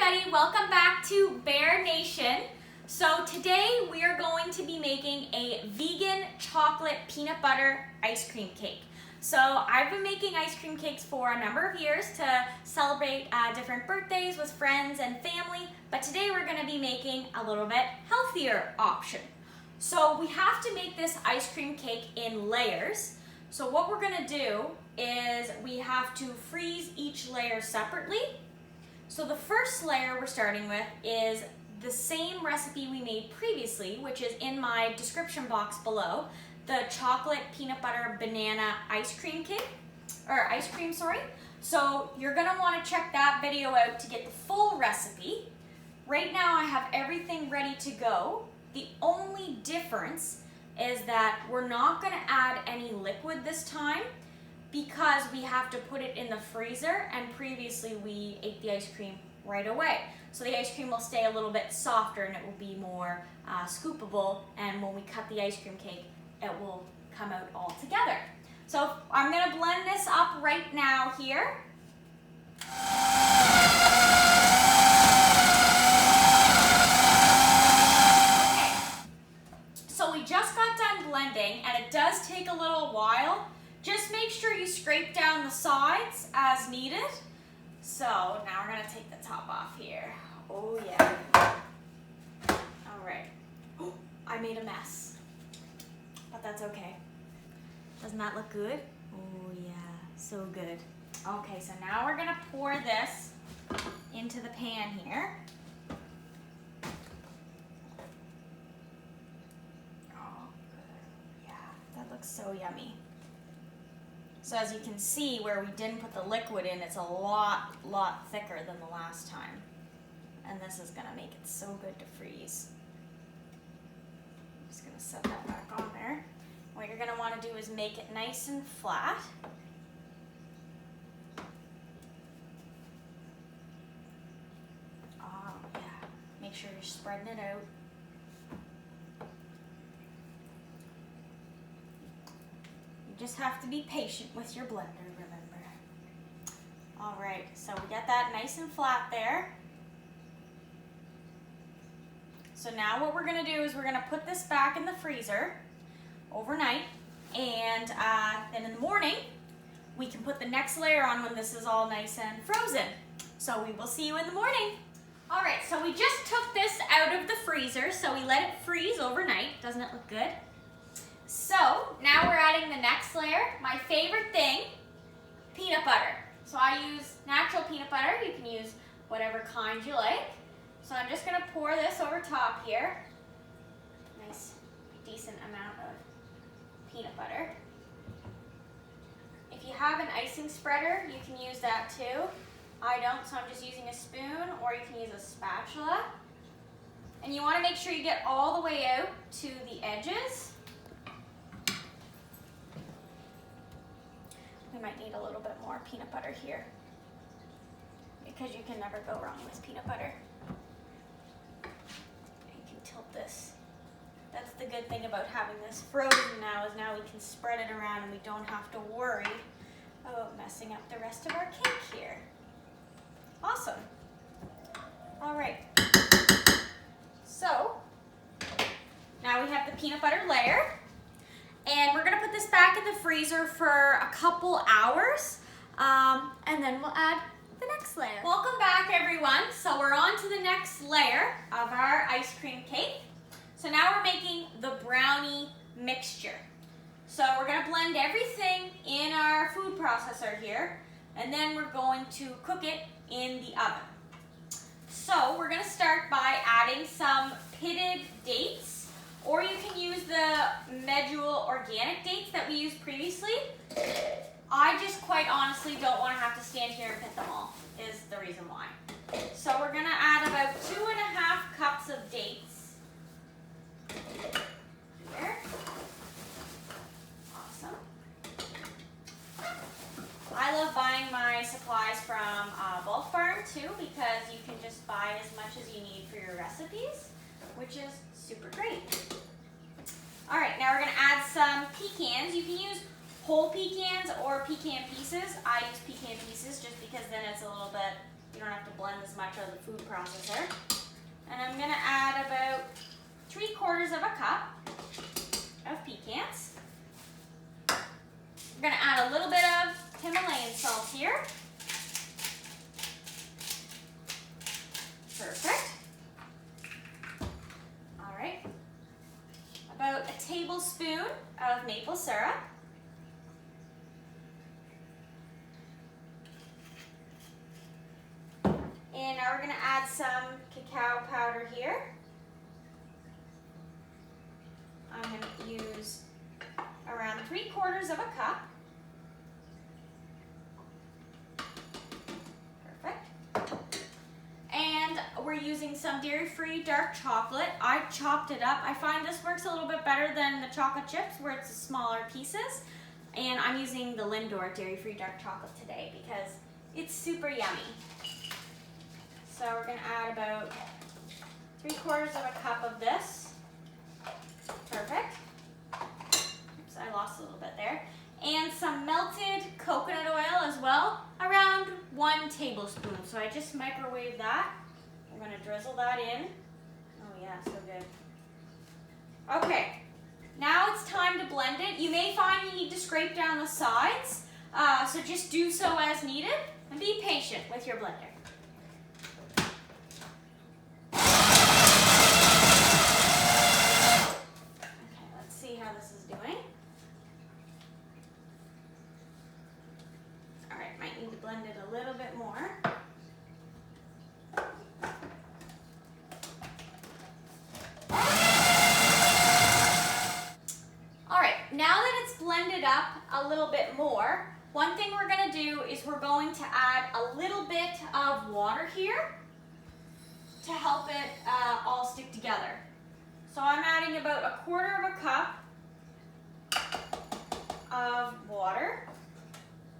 everybody, welcome back to Bear Nation. So today we are going to be making a vegan chocolate peanut butter ice cream cake. So I've been making ice cream cakes for a number of years to celebrate different birthdays with friends and family, but today we're going to be making a little bit healthier option. So we have to make this ice cream cake in layers. So what we're going to do is we have to freeze each layer separately. So the first layer we're starting with is the same recipe we made previously, which is in my description box below, the chocolate peanut butter banana ice cream cake, or ice cream, sorry. So you're gonna wanna check that video out to get the full recipe. Right now I have everything ready to go. The only difference is that we're not gonna add any liquid this time because we have to put it in the freezer, and previously we ate the ice cream right away. So the ice cream will stay a little bit softer and it will be more scoopable, and when we cut the ice cream cake, it will come out all together. So I'm gonna blend this up right now here. Okay, so we just got done blending and it does take a little while. Just make sure you scrape down the sides as needed. So now we're gonna take the top off here. Oh yeah. All right. Oh, I made a mess, but that's okay. Doesn't that look good? Oh yeah, so good. Okay, so now we're gonna pour this into the pan here. Oh, good. Yeah, that looks so yummy. So as you can see, where we didn't put the liquid in, it's a lot thicker than the last time. And this is gonna make it so good to freeze. I'm just gonna set that back on there. What you're gonna wanna do is make it nice and flat. Oh yeah, make sure you're spreading it out. You just have to be patient with your blender, remember. All right, so we got that nice and flat there. So now what we're gonna do is we're gonna put this back in the freezer overnight, and then in the morning, we can put the next layer on when this is all nice and frozen. So we will see you in the morning. All right, so we just took this out of the freezer, so we let it freeze overnight. Doesn't it look good? So now we're adding the next layer. My favorite thing, peanut butter. So I use natural peanut butter. You can use whatever kind you like. So I'm just gonna pour this over top here. Nice, decent amount of peanut butter. If you have an icing spreader, you can use that too. I don't, so I'm just using a spoon, or you can use a spatula. And you wanna make sure you get all the way out to the edges. We might need a little bit more peanut butter here, because you can never go wrong with peanut butter. You can tilt this. That's the good thing about having this frozen now, is now we can spread it around and we don't have to worry about messing up the rest of our cake here. Awesome. All right. So now we have the peanut butter layer. And we're gonna put this back in the freezer for a couple hours, and then we'll add the next layer. Welcome back, everyone. So we're on to the next layer of our ice cream cake. So now we're making the brownie mixture. So we're gonna blend everything in our food processor here, and then we're going to cook it in the oven. So we're gonna start by adding some pitted dates, or you can use the Medjool organic dates that we used previously. I just quite honestly don't want to have to stand here and pit them all, is the reason why. So we're gonna add about 2.5 cups of dates. Here. Awesome. I love buying my supplies from Bulk Farm too, because you can just buy as much as you need for your recipes, which is super great. All right, now we're gonna add some pecans. You can use whole pecans or pecan pieces. I use pecan pieces just because then it's a little bit, you don't have to blend as much out of the food processor. And I'm gonna add about 3/4 of a cup of pecans. We're gonna add a little bit of Himalayan salt here. Perfect. All right. About a tablespoon of maple syrup. And now we're gonna add some cacao powder here. I'm gonna use around 3/4 of a cup. Perfect. And we're using some dairy-free dark chocolate. I chopped it up. I find this works a little bit better than the chocolate chips where it's smaller pieces. And I'm using the Lindor dairy-free dark chocolate today because it's super yummy. So we're gonna add about 3/4 of a cup of this. Perfect. Oops, I lost a little bit there. And some melted coconut oil as well, around 1 tablespoon. So I just microwave that. I'm gonna drizzle that in. Oh yeah, so good. Okay, now it's time to blend it. You may find you need to scrape down the sides, so just do so as needed and be patient with your blender. Blend it a little bit more. All right, now that it's blended up a little bit more, one thing we're gonna do is we're going to add a little bit of water here to help it all stick together. So I'm adding about 1/4 of a cup of water.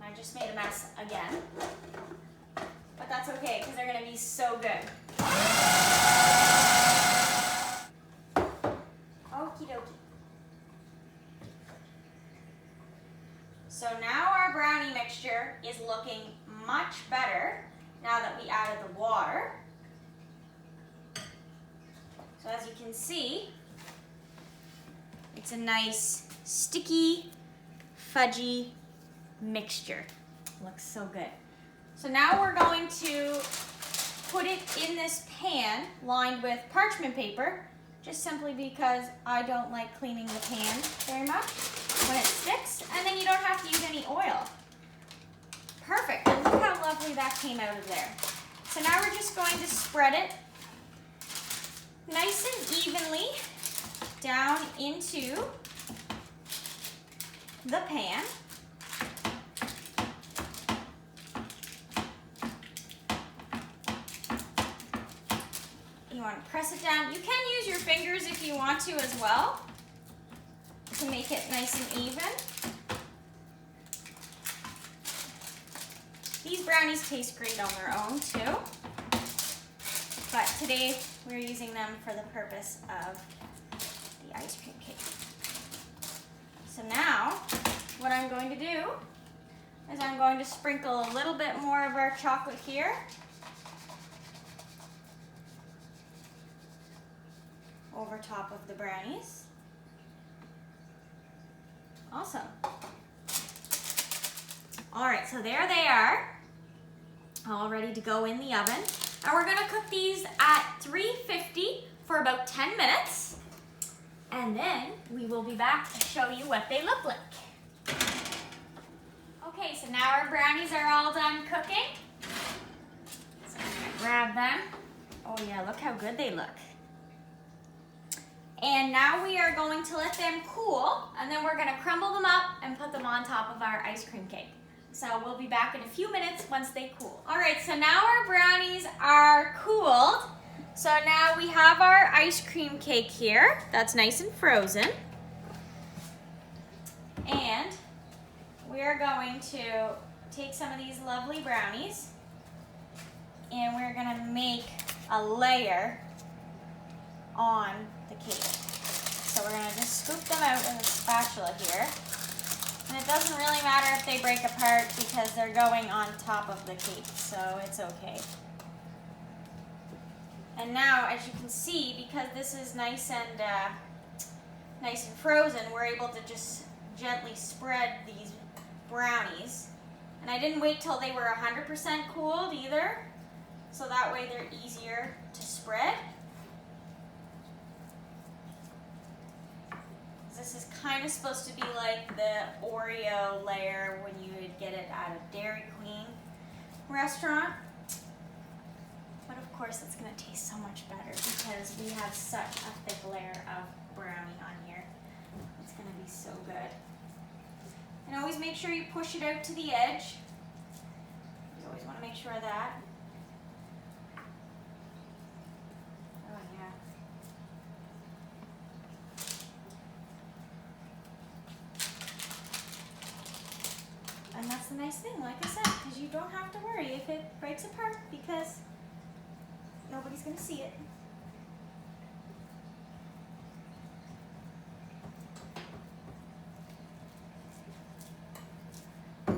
I just made a mess again, but that's okay because they're gonna be so good. Okie dokie. So now our brownie mixture is looking much better now that we added the water. So as you can see, it's a nice sticky, fudgy mixture. Looks so good. So now we're going to put it in this pan lined with parchment paper, just simply because I don't like cleaning the pan very much when it sticks, and then you don't have to use any oil. Perfect, and look how lovely that came out of there. So now we're just going to spread it nice and evenly down into the pan. You want to press it down. You can use your fingers if you want to as well to make it nice and even. These brownies taste great on their own too, but today we're using them for the purpose of the ice cream cake. So now what I'm going to do is I'm going to sprinkle a little bit more of our chocolate here. Over top of the brownies. Awesome. All right, so there they are, all ready to go in the oven. And we're gonna cook these at 350 for about 10 minutes. And then we will be back to show you what they look like. Okay, so now our brownies are all done cooking. So I'm gonna grab them. Oh yeah, look how good they look. And now we are going to let them cool, and then we're gonna crumble them up and put them on top of our ice cream cake. So we'll be back in a few minutes once they cool. All right, so now our brownies are cooled. So now we have our ice cream cake here. That's nice and frozen. And we're going to take some of these lovely brownies and we're gonna make a layer on the cake. So we're gonna just scoop them out with a spatula here. And it doesn't really matter if they break apart because they're going on top of the cake, so it's okay. And now, as you can see, because this is nice and frozen, we're able to just gently spread these brownies. And I didn't wait till they were 100% cooled either, so that way they're easier to spread. This is kind of supposed to be like the Oreo layer when you would get it at a Dairy Queen restaurant. But of course it's going to taste so much better because we have such a thick layer of brownie on here. It's going to be so good. And always make sure you push it out to the edge. You always want to make sure of that. Oh yeah. And that's the nice thing, like I said, because you don't have to worry if it breaks apart because nobody's going to see it. And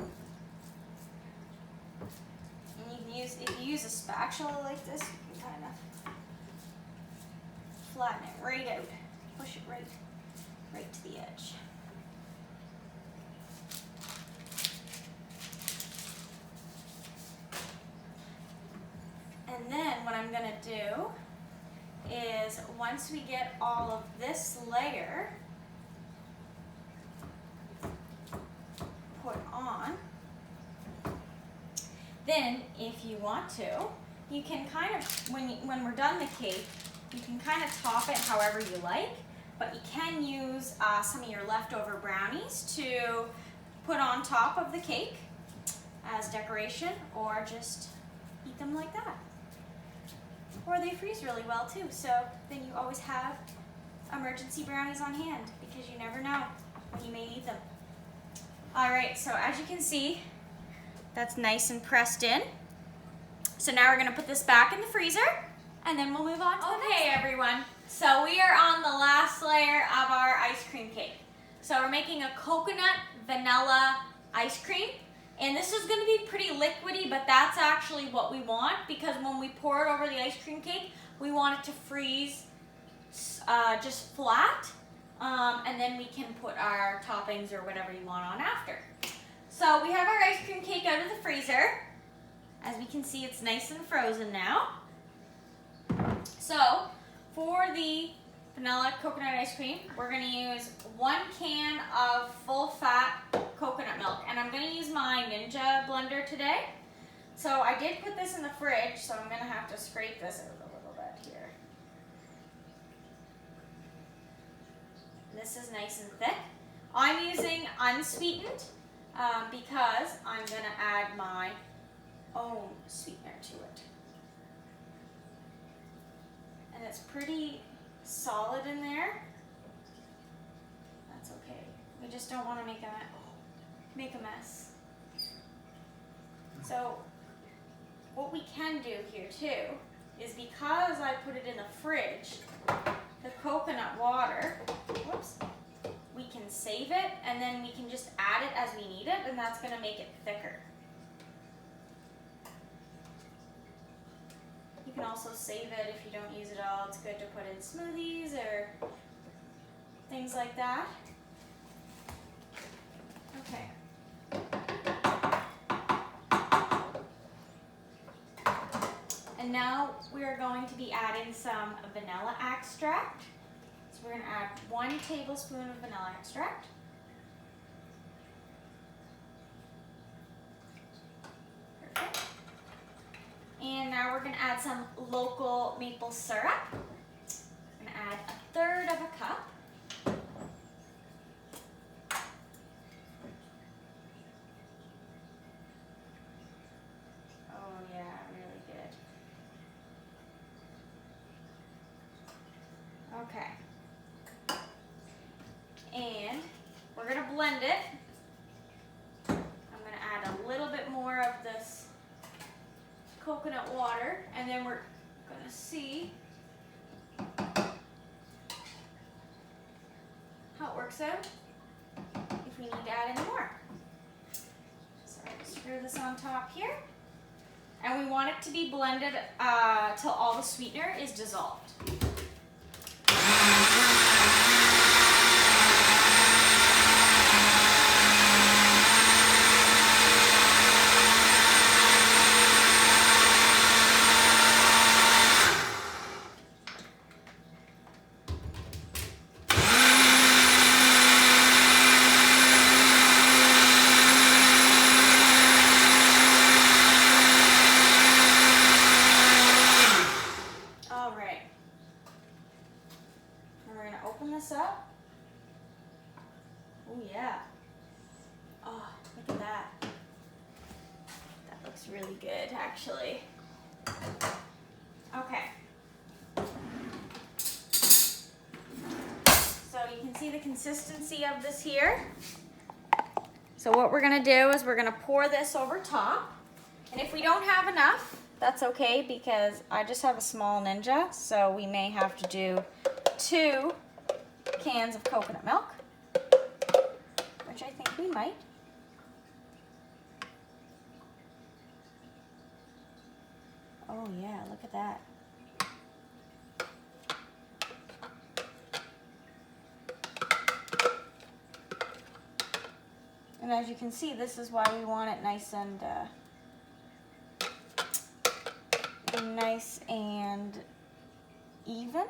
you can use, if you use a spatula like this, you can kind of flatten it right out. Push it right to the edge. And then what I'm going to do is once we get all of this layer put on, then if you want to, you can kind of, when we're done the cake, you can kind of top it however you like, but you can use some of your leftover brownies to put on top of the cake as decoration, or just eat them like that. Or they freeze really well too, so then you always have emergency brownies on hand because you never know when you may need them. Alright, so as you can see, that's nice and pressed in. So now we're going to put this back in the freezer and then we'll move on to the next. Okay everyone, so we are on the last layer of our ice cream cake. So we're making a coconut vanilla ice cream. And this is going to be pretty liquidy, but that's actually what we want because when we pour it over the ice cream cake, we want it to freeze just flat, and then we can put our toppings or whatever you want on after. So we have our ice cream cake out of the freezer. As we can see, it's nice and frozen now. So for the vanilla coconut ice cream, we're going to use 1 can of full fat coconut milk, and I'm going to use my Ninja blender today. So I did put this in the fridge, so I'm going to have to scrape this out a little bit here. This is nice and thick. I'm using unsweetened because I'm going to add my own sweetener to it. And it's pretty solid in there. That's okay. We just don't want to make a mess. So what we can do here too is, because I put it in the fridge, the coconut water, whoops, we can save it and then we can just add it as we need it, and that's going to make it thicker. You can also save it if you don't use it all. It's good to put in smoothies or things like that. Okay. And now we are going to be adding some vanilla extract. So we're going to add 1 tablespoon of vanilla extract. Perfect. And now we're going to add some local maple syrup. I'm going to add 1/3 of a cup. Oh yeah, really good. Okay. And we're going to blend it. I'm going to add a little bit more of this coconut water, and then we're going to see how it works out, if we need to add any more. So I'll screw this on top here. and we want it to be blended till all the sweetener is dissolved. Open this up. Oh yeah. Oh, look at that. That looks really good, actually. Okay. So you can see the consistency of this here. So what we're gonna do is we're gonna pour this over top. And if we don't have enough, that's okay, because I just have a small Ninja, so we may have to do 2 cans of coconut milk, which I think we might. Oh yeah, look at that. And as you can see, this is why we want it nice and even,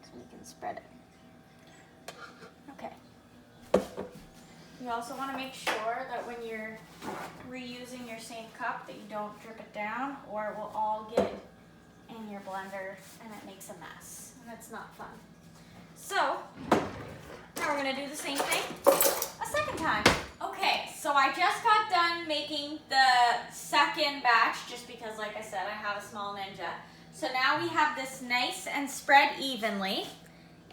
so we can spread it. Okay. You also want to make sure that when you're reusing your same cup that you don't drip it down, or it will all get in your blender and it makes a mess, and it's not fun. So now we're going to do the same thing a second time. Okay, so I just got done making the second batch just because, like I said, I have a small Ninja. So now we have this nice and spread evenly.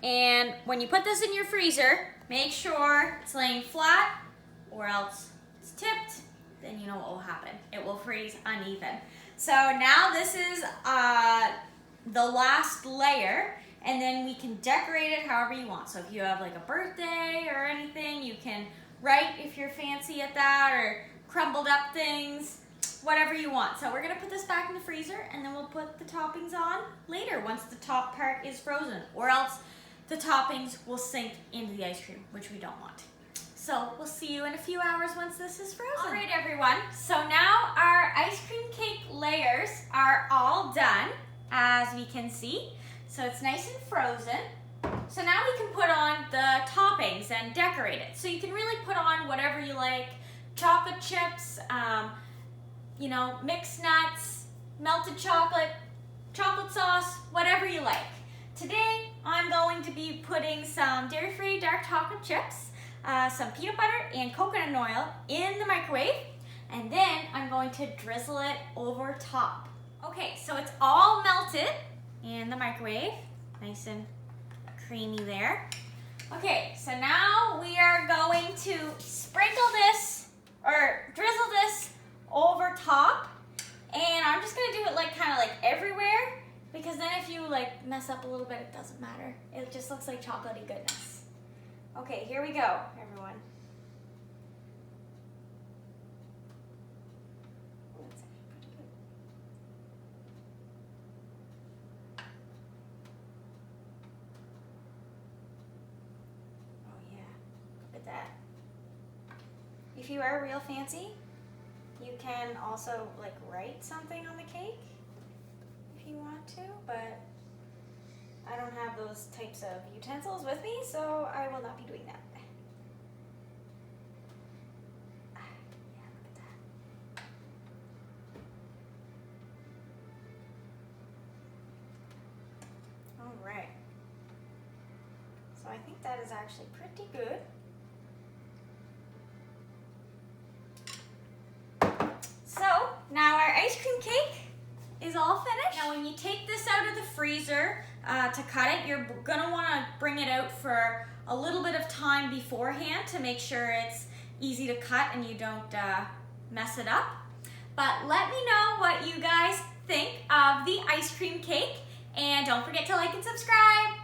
And when you put this in your freezer, make sure it's laying flat or else it's tipped. Then you know what will happen. It will freeze uneven. So now this is the last layer, and then we can decorate it however you want. So if you have like a birthday or anything, you can write if you're fancy at that, or crumbled up things, whatever you want. So we're gonna put this back in the freezer, and then we'll put the toppings on later once the top part is frozen, or else the toppings will sink into the ice cream, which we don't want. So we'll see you in a few hours once this is frozen. All right, everyone. So now our ice cream cake layers are all done, as we can see. So it's nice and frozen. So now we can put on the toppings and decorate it. So you can really put on whatever you like: chocolate chips, you know, mixed nuts, melted chocolate, chocolate sauce, whatever you like. Today, I'm going to be putting some dairy-free dark chocolate chips, some peanut butter and coconut oil in the microwave, and then I'm going to drizzle it over top. Okay, so it's all melted in the microwave, nice and creamy there. Okay, so now we are going to sprinkle this, or drizzle this over top, and I'm just gonna do it like kind of like everywhere, because then if you like mess up a little bit, it doesn't matter. It just looks like chocolatey goodness. Okay, here we go, everyone. Oh yeah, look at that. If you are real fancy, you can also like write something on the cake if you want to, but I don't have those types of utensils with me, so I will not be doing that. Yeah, look at that. All right. So I think that is actually pretty good. So now our ice cream cake is all finished. Now when you take this out of the freezer to cut it, you're gonna wanna bring it out for a little bit of time beforehand to make sure it's easy to cut and you don't mess it up. But let me know what you guys think of the ice cream cake, and don't forget to like and subscribe.